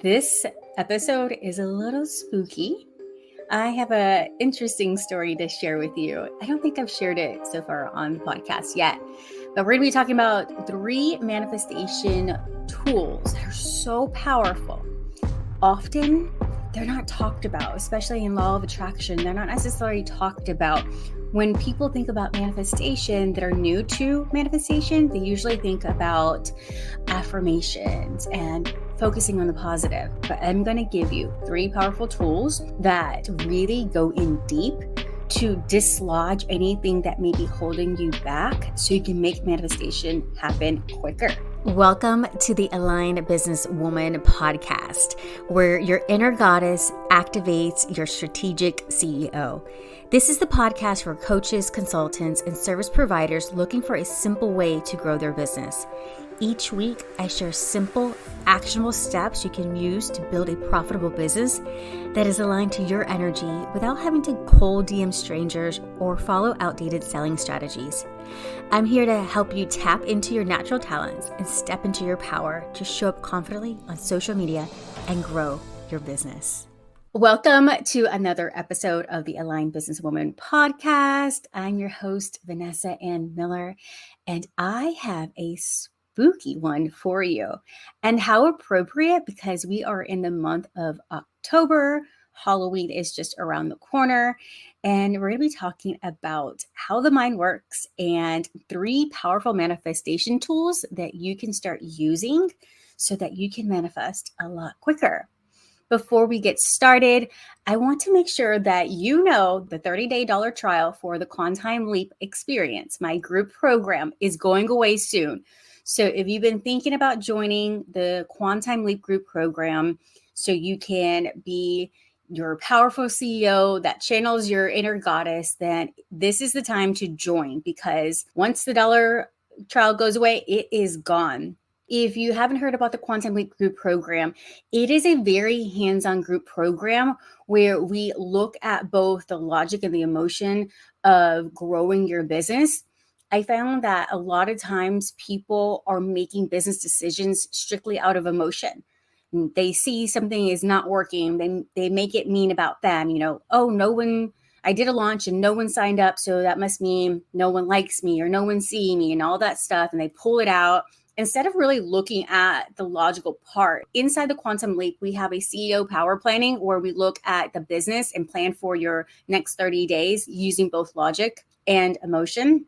This episode is a little spooky. I have an interesting story to share with you. I don't think I've shared it so far on the podcast yet, but we're going to be talking about 3 manifestation tools that are so powerful. Often, they're not talked about, especially in law of attraction. They're not necessarily talked about. When people think about manifestation that are new to manifestation, they usually think about affirmations and focusing on the positive. But I'm going to give you 3 powerful tools that really go in deep to dislodge anything that may be holding you back so you can make manifestation happen quicker. Welcome to the Aligned Businesswoman podcast, where your inner goddess activates your strategic CEO. This is the podcast for coaches, consultants, and service providers looking for a simple way to grow their business. Each week, I share simple, actionable steps you can use to build a profitable business that is aligned to your energy without having to cold DM strangers or follow outdated selling strategies. I'm here to help you tap into your natural talents and step into your power to show up confidently on social media and grow your business. Welcome to another episode of the Aligned Businesswoman podcast. I'm your host, Vanessa Ann Miller, and I have a spooky one for you. And how appropriate, because we are in the month of October. Halloween is just around the corner, and we're going to be talking about how the mind works and 3 powerful manifestation tools that you can start using so that you can manifest a lot quicker. Before we get started, I want to make sure that you know the 30-day dollar trial for the quanTIME Leap experience, my group program, is going away soon. So if you've been thinking about joining the quanTIME Leap group program so you can be your powerful CEO that channels your inner goddess, then this is the time to join, because once the dollar trial goes away, it is gone. If you haven't heard about the quanTIME Leap group program, it is a very hands-on group program where we look at both the logic and the emotion of growing your business. I found that a lot of times people are making business decisions strictly out of emotion. They see something is not working. They make it mean about them. I did a launch and no one signed up, so that must mean no one likes me or no one's seeing me and all that stuff. And they pull it out instead of really looking at the logical part. Inside the quanTIME Leap, we have a CEO power planning where we look at the business and plan for your next 30 days using both logic and emotion.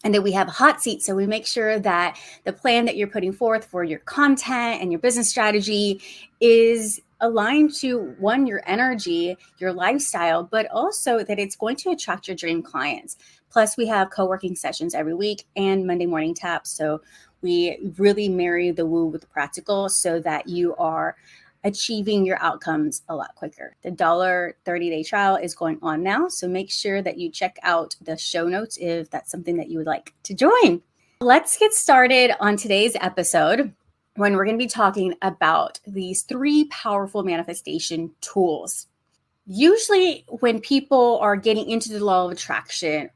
And then we have a hot seat. So we make sure that the plan that you're putting forth for your content and your business strategy is aligned to, one, your energy, your lifestyle, but also that it's going to attract your dream clients. Plus, we have co-working sessions every week and Monday morning taps. So we really marry the woo with the practical so that you are achieving your outcomes a lot quicker. The $30-day trial is going on now, so make sure that you check out the show notes if that's something that you would like to join. Let's get started on today's episode when we're going to be talking about these 3 powerful manifestation tools. Usually when people are getting into the law of attraction,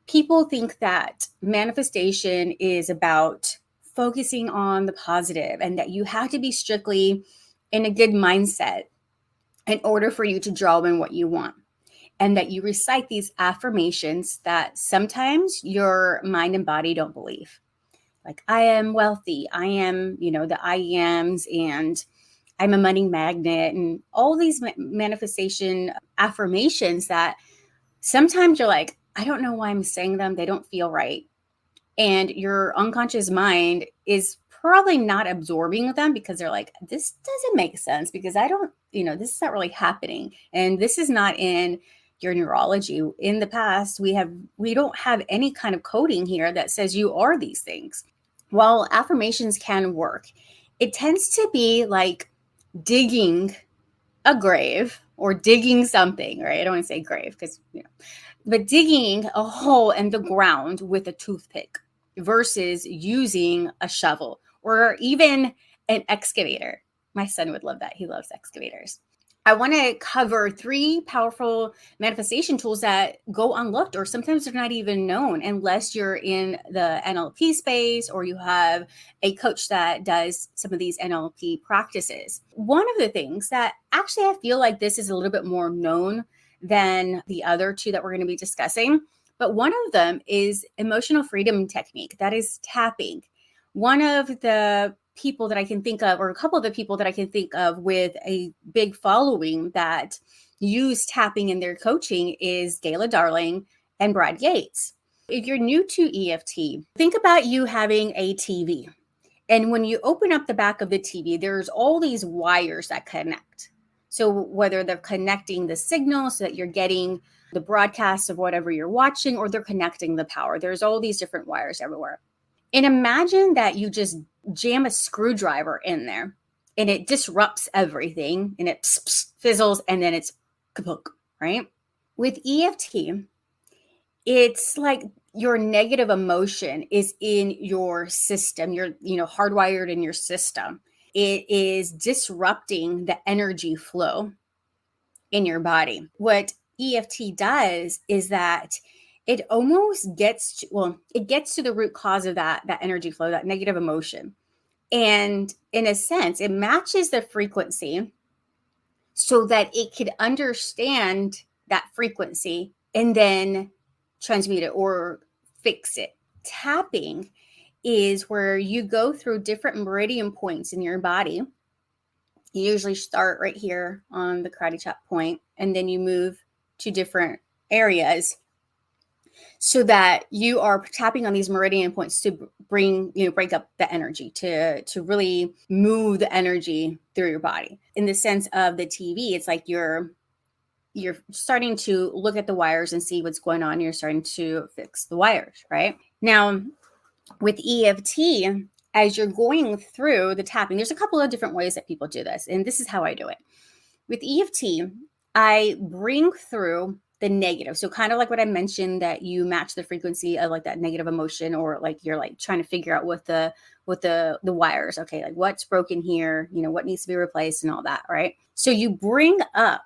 people think that manifestation is about focusing on the positive and that you have to be strictly in a good mindset in order for you to draw in what you want. And that you recite these affirmations that sometimes your mind and body don't believe. Like, I am wealthy, I am, the I ams, and I'm a money magnet, and all these manifestation affirmations that sometimes you're like, I don't know why I'm saying them. They don't feel right. And your unconscious mind is probably not absorbing them because they're like, this doesn't make sense because I don't, this is not really happening. And this is not in your neurology. In the past, we don't have any kind of coding here that says you are these things. While affirmations can work, it tends to be like digging a grave or digging something, right? I don't want to say grave because, but digging a hole in the ground with a toothpick versus using a shovel or even an excavator. My son would love that. He loves excavators. I want to cover 3 powerful manifestation tools that go unlooked, or sometimes they're not even known unless you're in the NLP space or you have a coach that does some of these NLP practices. One of the things that actually I feel like this is a little bit more known than the other 2 that we're going to be discussing, but one of them is emotional freedom technique, that is tapping. One of the people that I can think of, or a couple of the people that I can think of with a big following that use tapping in their coaching is Gayla Darling and Brad Yates. If you're new to EFT, think about you having a TV. And when you open up the back of the TV, there's all these wires that connect. So whether they're connecting the signal so that you're getting the broadcast of whatever you're watching, or they're connecting the power, there's all these different wires everywhere. And imagine that you just jam a screwdriver in there and it disrupts everything and it fizzles and then it's kaput, right? With EFT, it's like your negative emotion is in your system. You're, hardwired in your system. It is disrupting the energy flow in your body. What EFT does is that it almost gets to the root cause of that energy flow, that negative emotion. And in a sense, it matches the frequency so that it could understand that frequency and then transmute it or fix it. Tapping is where you go through different meridian points in your body. You usually start right here on the karate chop point, and then you move to different areas so that you are tapping on these meridian points to break up the energy, to really move the energy through your body. In the sense of the TV, it's like you're starting to look at the wires and see what's going on. You're starting to fix the wires, right? Now, with EFT, as you're going through the tapping, there's a couple of different ways that people do this, and this is how I do it. With EFT, I bring through the negative. So kind of like what I mentioned, that you match the frequency of like that negative emotion, or like you're like trying to figure out what the wires, okay, like what's broken here, what needs to be replaced and all that, right? So you bring up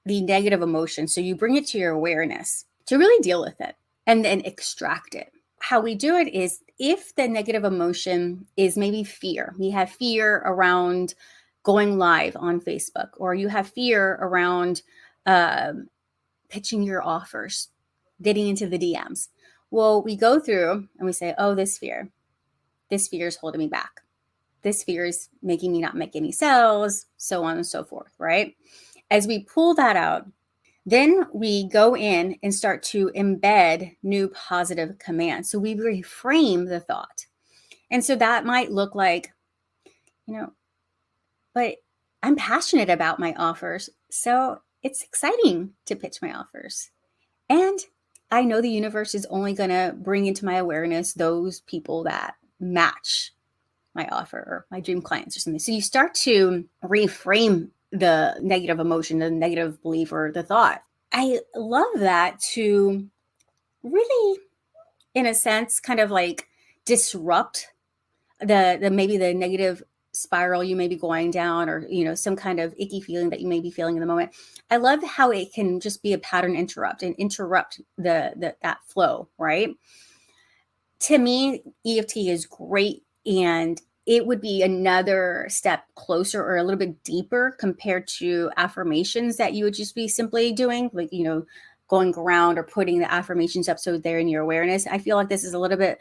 the negative emotion. So you bring it to your awareness to really deal with it and then extract it. How we do it is, if the negative emotion is maybe fear, you have fear around going live on Facebook, or you have fear around pitching your offers, getting into the DMs. Well, we go through and we say, oh, this fear is holding me back. This fear is making me not make any sales, so on and so forth, right? As we pull that out, then we go in and start to embed new positive commands. So we reframe the thought. And so that might look like, but I'm passionate about my offers, so it's exciting to pitch my offers. And I know the universe is only going to bring into my awareness those people that match my offer or my dream clients or something. So you start to reframe the negative emotion, the negative belief, or the thought. I love that, to really, in a sense, kind of like disrupt the maybe the negative spiral you may be going down, or some kind of icky feeling that you may be feeling in the moment. I love how it can just be a pattern interrupt and interrupt that flow, right? To me, EFT is great, and it would be another step closer or a little bit deeper compared to affirmations that you would just be simply doing, like, going around or putting the affirmations up so they're in your awareness. I feel like this is a little bit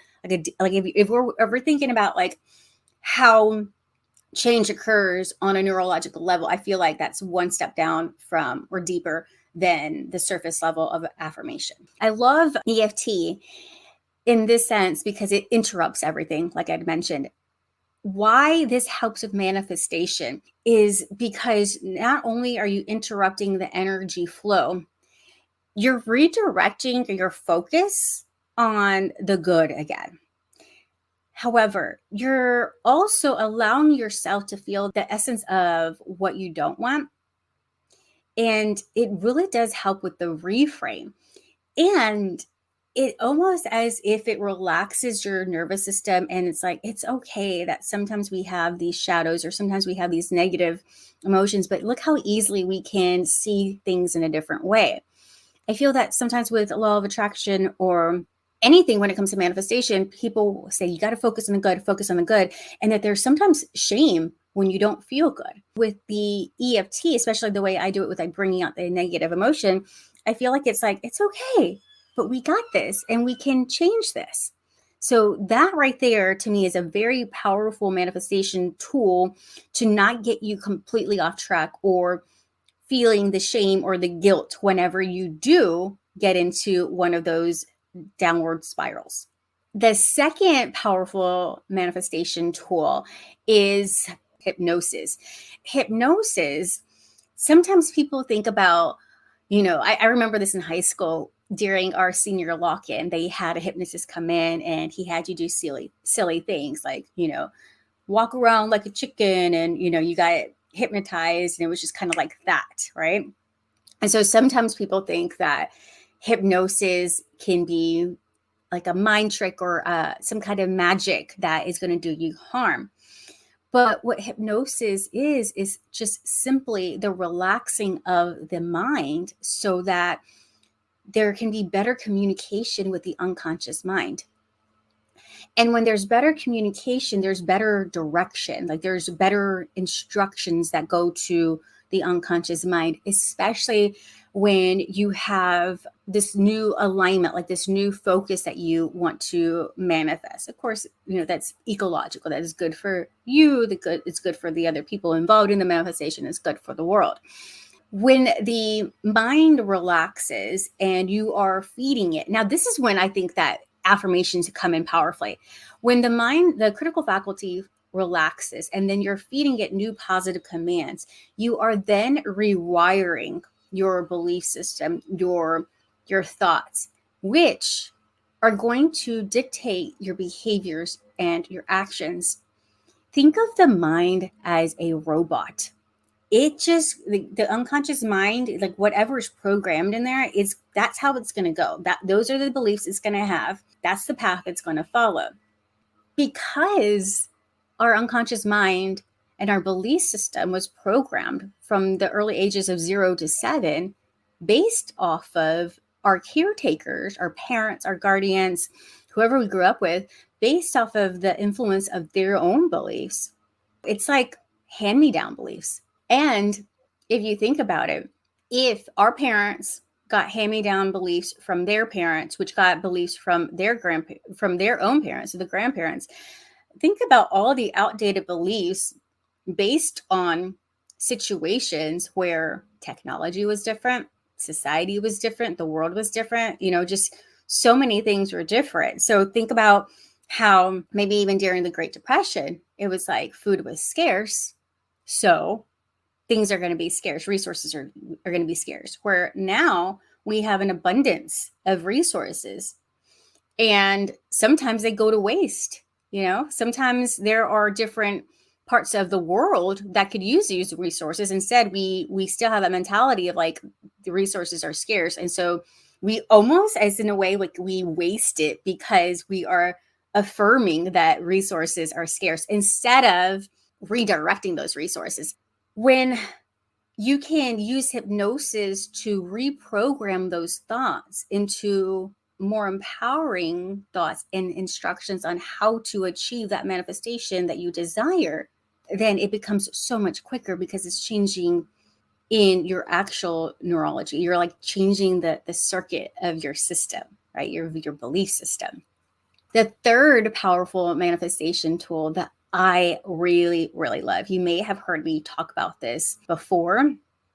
like if we're ever thinking about like how change occurs on a neurological level, I feel like that's one step down from, or deeper than, the surface level of affirmation. I love EFT in this sense because it interrupts everything, like I'd mentioned. Why this helps with manifestation is because not only are you interrupting the energy flow, you're redirecting your focus on the good again. However, you're also allowing yourself to feel the essence of what you don't want. And it really does help with the reframe. And it almost as if it relaxes your nervous system. And it's like, it's okay that sometimes we have these shadows or sometimes we have these negative emotions, but look how easily we can see things in a different way. I feel that sometimes with law of attraction or anything when it comes to manifestation, people say you got to focus on the good, focus on the good, and that there's sometimes shame when you don't feel good. With the EFT, especially the way I do it with like bringing out the negative emotion, I feel like it's okay, but we got this and we can change this. So that right there to me is a very powerful manifestation tool to not get you completely off track or feeling the shame or the guilt whenever you do get into one of those downward spirals. The second powerful manifestation tool is hypnosis. Hypnosis, sometimes people think about, I remember this in high school during our senior lock-in. They had a hypnotist come in and he had you do silly things like, walk around like a chicken and, you got hypnotized, and it was just kind of like that, right? And so sometimes people think that hypnosis can be like a mind trick or some kind of magic that is going to do you harm. But what hypnosis is just simply the relaxing of the mind so that there can be better communication with the unconscious mind. And when there's better communication, there's better direction, like there's better instructions that go to the unconscious mind, especially when you have this new alignment, like this new focus that you want to manifest. Of course, that's ecological. That is good for you. It's good for the other people involved in the manifestation. It's good for the world. When the mind relaxes and you are feeding it. Now, this is when I think that affirmations come in powerfully. When the critical faculty relaxes and then you're feeding it new positive commands, you are then rewiring your belief system, your thoughts, which are going to dictate your behaviors and your actions. Think of the mind as a robot. It just the unconscious mind, like whatever is programmed in there, that's how it's going to go. Those are the beliefs it's going to have. That's the path it's going to follow. Because our unconscious mind and our belief system was programmed from the early ages of 0 to 7 based off of our caretakers, our parents, our guardians, whoever we grew up with, based off of the influence of their own beliefs. It's like hand-me-down beliefs. And if you think about it, if our parents got hand-me-down beliefs from their parents, which got beliefs from their own parents, so the grandparents, think about all the outdated beliefs based on situations where technology was different, society was different, the world was different, just so many things were different. So think about how maybe even during the Great Depression, it was like food was scarce. So things are going to be scarce. Resources are going to be scarce. Where now we have an abundance of resources. And sometimes they go to waste. Sometimes there are different parts of the world that could use these resources. Instead, we still have that mentality of like the resources are scarce. And so we almost, as in a way, like we waste it because we are affirming that resources are scarce instead of redirecting those resources. When you can use hypnosis to reprogram those thoughts into more empowering thoughts and instructions on how to achieve that manifestation that you desire, then it becomes so much quicker because it's changing in your actual neurology. You're like changing the circuit of your system, right? Your belief system. The third powerful manifestation tool that I really, really love, you may have heard me talk about this before.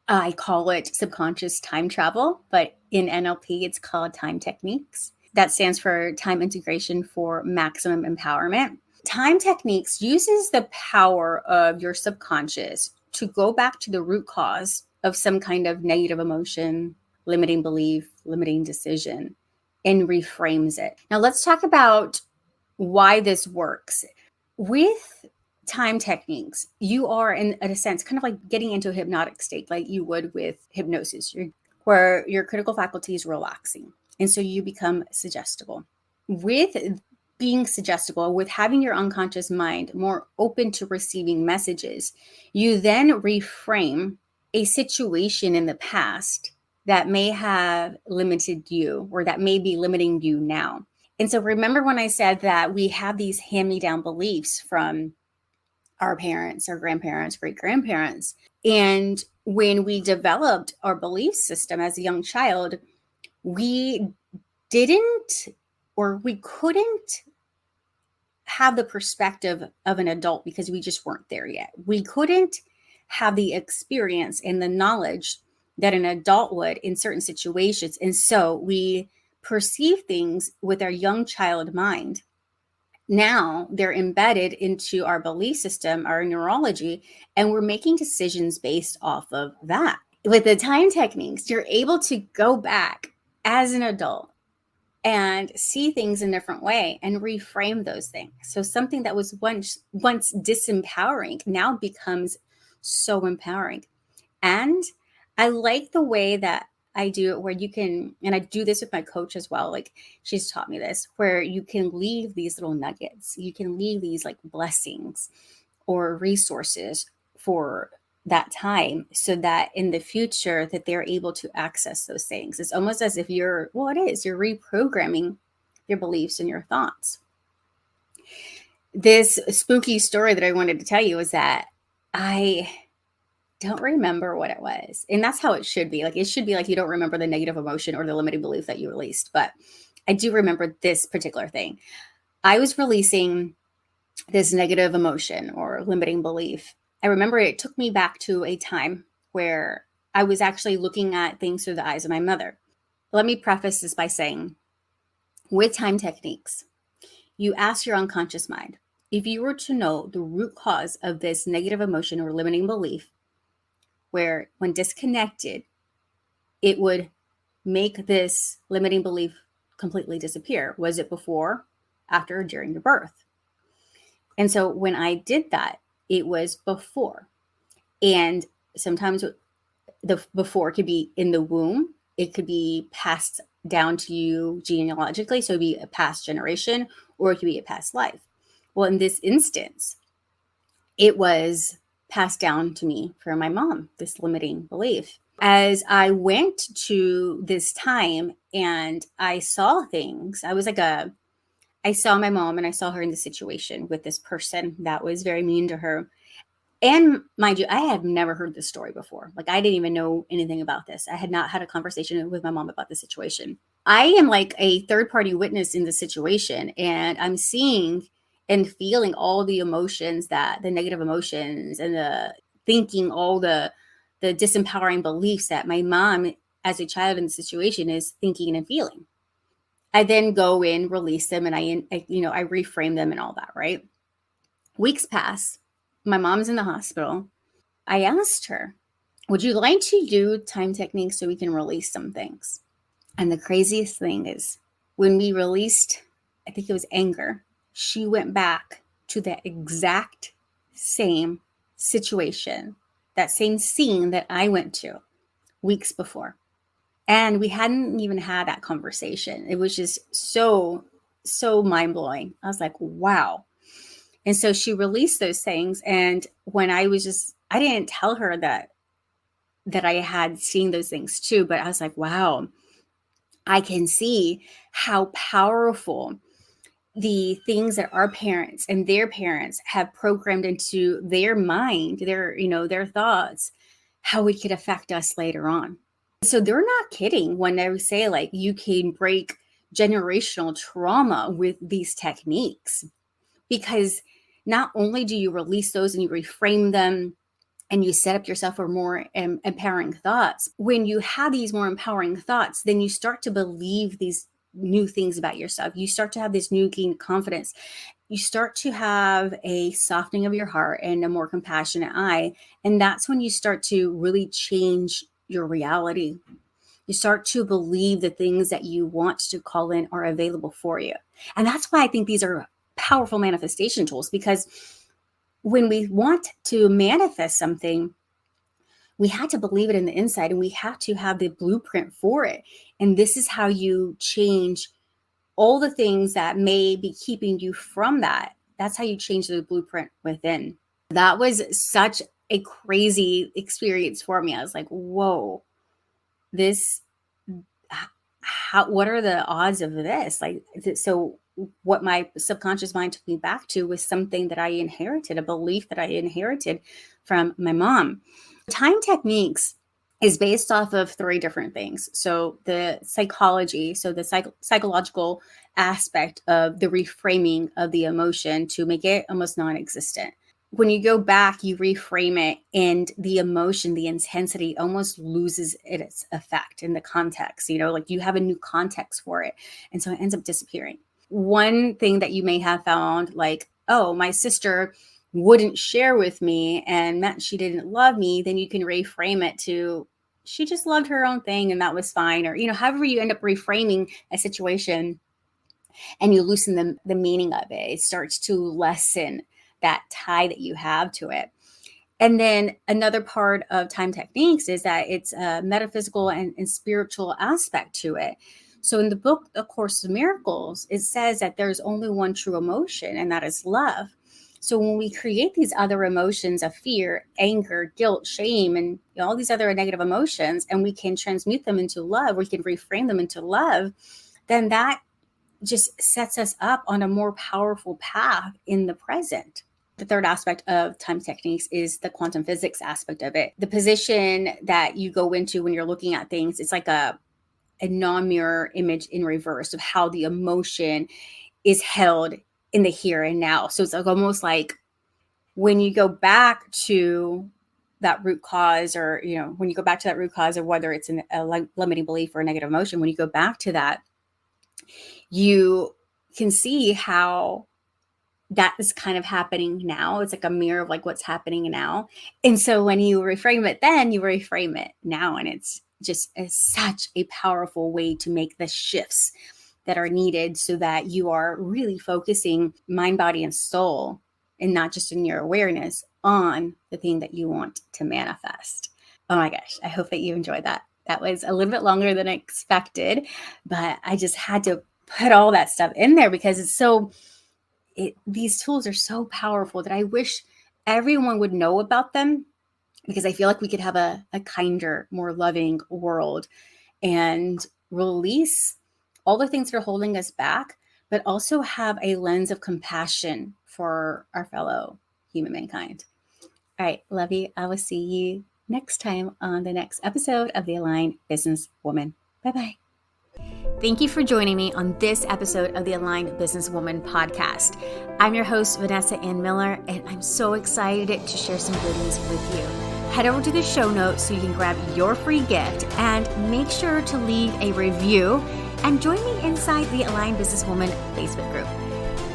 I call it subconscious time travel, but in NLP, it's called time techniques. That stands for time integration for maximum empowerment. Time techniques uses the power of your subconscious to go back to the root cause of some kind of negative emotion, limiting belief, limiting decision, and reframes it. Now let's talk about why this works. With time techniques, you are in a sense kind of like getting into a hypnotic state like you would with hypnosis, where your critical faculty is relaxing. And so you become suggestible. With being suggestible, with having your unconscious mind more open to receiving messages, you then reframe a situation in the past that may have limited you or that may be limiting you now. And so remember when I said that we have these hand-me-down beliefs from our parents, our grandparents, great-grandparents. And when we developed our belief system as a young child, we didn't or we couldn't have the perspective of an adult because we just weren't there yet. We couldn't have the experience and the knowledge that an adult would in certain situations. And so we perceive things with our young child mind. Now they're embedded into our belief system, our neurology, and we're making decisions based off of that. With the time techniques, you're able to go back as an adult and see things in a different way and reframe those things. So something that was once disempowering now becomes so empowering. And I like the way that I do it where you can, and I do this with my coach as well. Like she's taught me this, where you can leave these little nuggets. You can leave these like blessings or resources for that time so that in the future that they're able to access those things. It's almost as if you're reprogramming your beliefs and your thoughts. This spooky story that I wanted to tell you is that I don't remember what it was. And that's how it should be. Like it should be like you don't remember the negative emotion or the limiting belief that you released. But I do remember this particular thing. I was releasing this negative emotion or limiting belief. I remember it took me back to a time where I was actually looking at things through the eyes of my mother. Let me preface this by saying, with time techniques, you ask your unconscious mind, if you were to know the root cause of this negative emotion or limiting belief, where when disconnected, it would make this limiting belief completely disappear. Was it before, after, or during your birth? And so when I did that, it was before. And sometimes the before could be in the womb. It could be passed down to you genealogically. So it'd be a past generation, or it could be a past life. Well, in this instance, it was passed down to me from my mom, this limiting belief. As I went to this time and I saw things, I saw my mom and I saw her in the situation with this person that was very mean to her. And mind you, I had never heard this story before. Like I didn't even know anything about this. I had not had a conversation with my mom about the situation. I am like a third-party witness in the situation, and I'm seeing and feeling all the emotions, that the negative emotions and the thinking, all the disempowering beliefs that my mom as a child in the situation is thinking and feeling. I then go in, release them, and I reframe them and all that, right? Weeks pass. My mom's in the hospital. I asked her, would you like to do time techniques so we can release some things? And the craziest thing is when we released, I think it was anger, she went back to that exact same situation, that same scene that I went to weeks before. And we hadn't even had that conversation. It was just so mind-blowing. I was like, wow. And so she released those things. And when I didn't tell her that I had seen those things too, but I was like, wow, I can see how powerful the things that our parents and their parents have programmed into their mind, their thoughts, how it could affect us later on. So they're not kidding when they say like you can break generational trauma with these techniques, because not only do you release those and you reframe them and you set up yourself for more empowering thoughts. When you have these more empowering thoughts, then you start to believe these new things about yourself. You start to have this new gain confidence. You start to have a softening of your heart and a more compassionate eye. And that's when you start to really change your reality. You start to believe the things that you want to call in are available for you. And that's why I think these are powerful manifestation tools, because when we want to manifest something, we had to believe it in the inside, and we have to have the blueprint for it. And this is how you change all the things that may be keeping you from that. That's how you change the blueprint within. That was such a crazy experience for me. I was like, whoa, what are the odds of this? So what my subconscious mind took me back to was something that I inherited, a belief that I inherited from my mom. Time techniques is based off of 3 different things. So the psychology, so the psychological aspect of the reframing of the emotion to make it almost non-existent. When you go back, you reframe it, and the emotion, the intensity almost loses its effect in the context. Like you have a new context for it. And so it ends up disappearing. One thing that you may have found, like, oh, my sister wouldn't share with me and meant she didn't love me, then you can reframe it to she just loved her own thing and that was fine. Or, however you end up reframing a situation and you loosen the meaning of it, it starts to lessen that tie that you have to it. And then another part of time techniques is that it's a metaphysical and spiritual aspect to it. So in the book, A Course in Miracles, it says that there's only one true emotion, and that is love. So when we create these other emotions of fear, anger, guilt, shame, and all these other negative emotions, and we can transmute them into love, we can reframe them into love, then that just sets us up on a more powerful path in the present. The third aspect of time techniques is the quantum physics aspect of it. The position that you go into when you're looking at things, it's like a non-mirror image in reverse of how the emotion is held in the here and now. So it's like almost like when you go back to that root cause, or, when you go back to that root cause of whether it's a limiting belief or a negative emotion, when you go back to that, you can see how that is kind of happening now. It's like a mirror of like what's happening now. And so when you reframe it, then you reframe it now. And it's just such a powerful way to make the shifts that are needed so that you are really focusing mind, body, and soul, and not just in your awareness, on the thing that you want to manifest. Oh my gosh, I hope that you enjoyed that. That was a little bit longer than I expected, but I just had to put all that stuff in there because these tools are so powerful that I wish everyone would know about them, because I feel like we could have a kinder, more loving world and release all the things that are holding us back, but also have a lens of compassion for our fellow human mankind. All right, love you. I will see you next time on the next episode of the Aligned Businesswoman. Bye-bye. Thank you for joining me on this episode of the Aligned Businesswoman podcast. I'm your host, Vanessa Ann Miller, and I'm so excited to share some goodies with you. Head over to the show notes so you can grab your free gift, and make sure to leave a review and join me inside the Aligned Businesswoman Facebook group.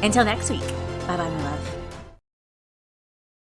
Until next week, bye-bye, my love.